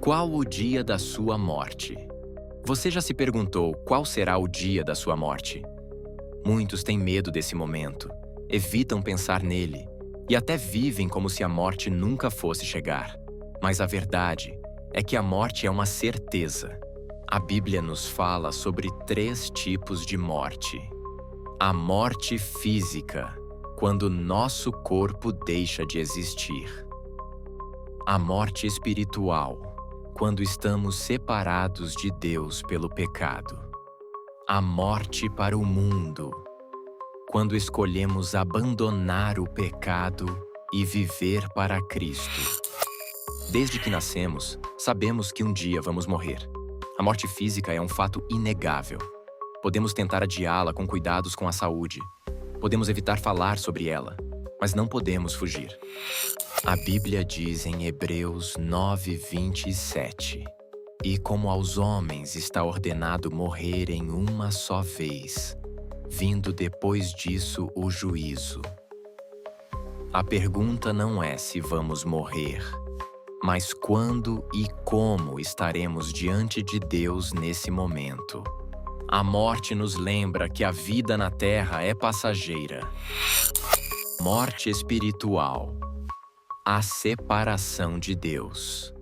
Qual o dia da sua morte? Você já se perguntou qual será o dia da sua morte? Muitos têm medo desse momento, evitam pensar nele e até vivem como se a morte nunca fosse chegar. Mas a verdade é que a morte é uma certeza. A Bíblia nos fala sobre 3 tipos de morte. A morte física, quando nosso corpo deixa de existir. A morte espiritual, quando estamos separados de Deus pelo pecado. A morte para o mundo, quando escolhemos abandonar o pecado e viver para Cristo. Desde que nascemos, sabemos que um dia vamos morrer. A morte física é um fato inegável. Podemos tentar adiá-la com cuidados com a saúde. Podemos evitar falar sobre ela, mas não podemos fugir. A Bíblia diz em Hebreus 9:27: E como aos homens está ordenado morrer em uma só vez, vindo depois disso o juízo. A pergunta não é se vamos morrer, mas quando e como estaremos diante de Deus nesse momento. A morte nos lembra que a vida na terra é passageira. Morte espiritual. A separação de Deus.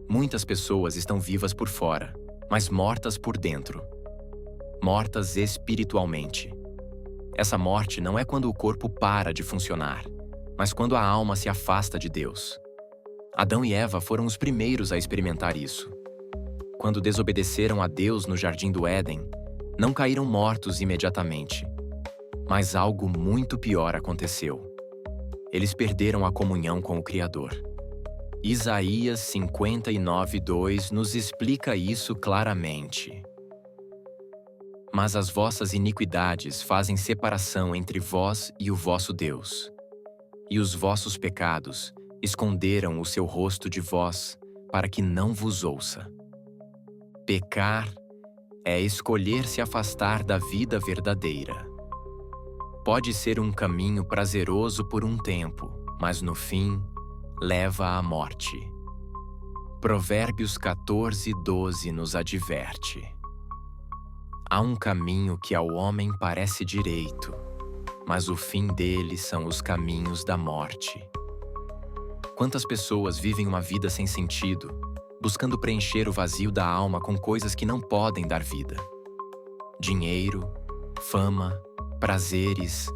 Muitas pessoas estão vivas por fora, mas mortas por dentro. Mortas espiritualmente. Essa morte não é quando o corpo para de funcionar, mas quando a alma se afasta de Deus. Adão e Eva foram os primeiros a experimentar isso. Quando desobedeceram a Deus no jardim do Éden, não caíram mortos imediatamente. Mas algo muito pior aconteceu. Eles perderam a comunhão com o Criador. Isaías 59:2 nos explica isso claramente. Mas as vossas iniquidades fazem separação entre vós e o vosso Deus. E os vossos pecados esconderam o seu rosto de vós, para que não vos ouça. Pecar é escolher se afastar da vida verdadeira. Pode ser um caminho prazeroso por um tempo, mas no fim, leva à morte. Provérbios 14:12 nos adverte. Há um caminho que ao homem parece direito, mas o fim dele são os caminhos da morte. Quantas pessoas vivem uma vida sem sentido, buscando preencher o vazio da alma com coisas que não podem dar vida? Dinheiro, fama, prazeres.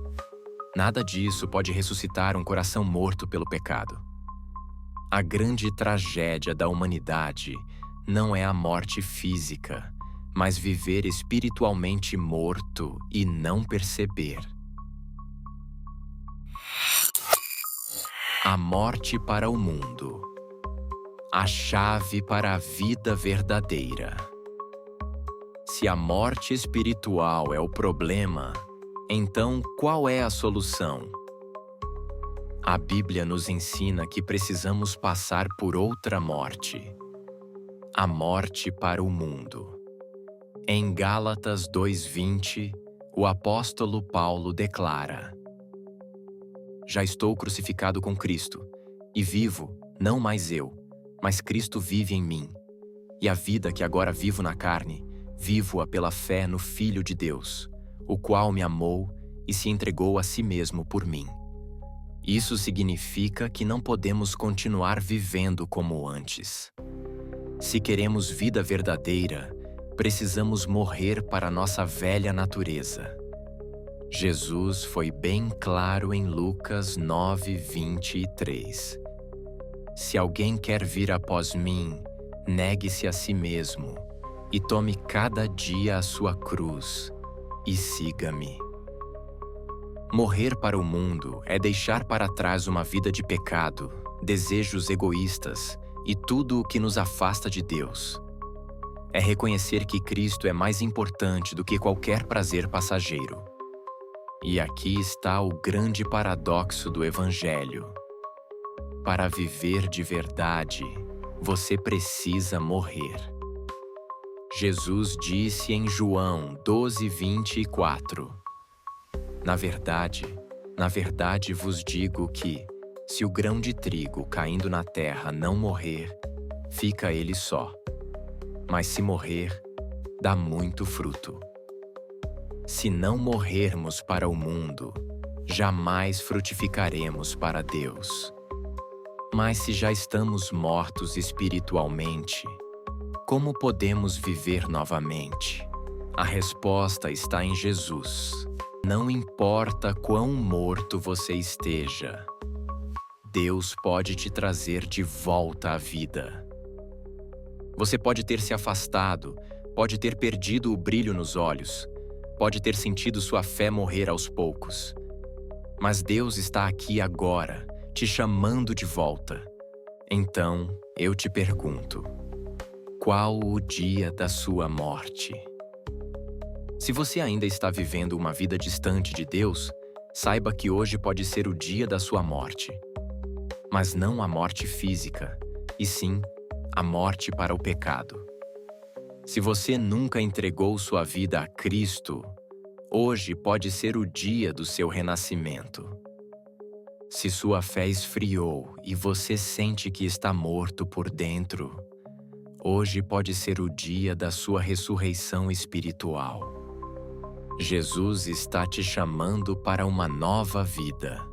Nada disso pode ressuscitar um coração morto pelo pecado. A grande tragédia da humanidade não é a morte física, mas viver espiritualmente morto e não perceber. A morte para o mundo. A chave para a vida verdadeira. Se a morte espiritual é o problema, então qual é a solução? A Bíblia nos ensina que precisamos passar por outra morte. A morte para o mundo. Em Gálatas 2:20, o apóstolo Paulo declara: Já estou crucificado com Cristo, e vivo, não mais eu, mas Cristo vive em mim. E a vida que agora vivo na carne, vivo-a pela fé no Filho de Deus, o qual me amou e se entregou a si mesmo por mim. Isso significa que não podemos continuar vivendo como antes. Se queremos vida verdadeira, precisamos morrer para nossa velha natureza. Jesus foi bem claro em Lucas 9:23. Se alguém quer vir após mim, negue-se a si mesmo e tome cada dia a sua cruz e siga-me. Morrer para o mundo é deixar para trás uma vida de pecado, desejos egoístas e tudo o que nos afasta de Deus. É reconhecer que Cristo é mais importante do que qualquer prazer passageiro. E aqui está o grande paradoxo do Evangelho. Para viver de verdade, você precisa morrer. Jesus disse em João 12:24: Na verdade vos digo que, se o grão de trigo caindo na terra não morrer, fica ele só. Mas se morrer, dá muito fruto. Se não morrermos para o mundo, jamais frutificaremos para Deus. Mas se já estamos mortos espiritualmente, como podemos viver novamente? A resposta está em Jesus. Não importa quão morto você esteja, Deus pode te trazer de volta à vida. Você pode ter se afastado, pode ter perdido o brilho nos olhos, pode ter sentido sua fé morrer aos poucos. Mas Deus está aqui agora, te chamando de volta. Então, eu te pergunto: qual o dia da sua morte? Se você ainda está vivendo uma vida distante de Deus, saiba que hoje pode ser o dia da sua morte. Mas não a morte física, e sim a morte para o pecado. Se você nunca entregou sua vida a Cristo, hoje pode ser o dia do seu renascimento. Se sua fé esfriou e você sente que está morto por dentro, hoje pode ser o dia da sua ressurreição espiritual. Jesus está te chamando para uma nova vida.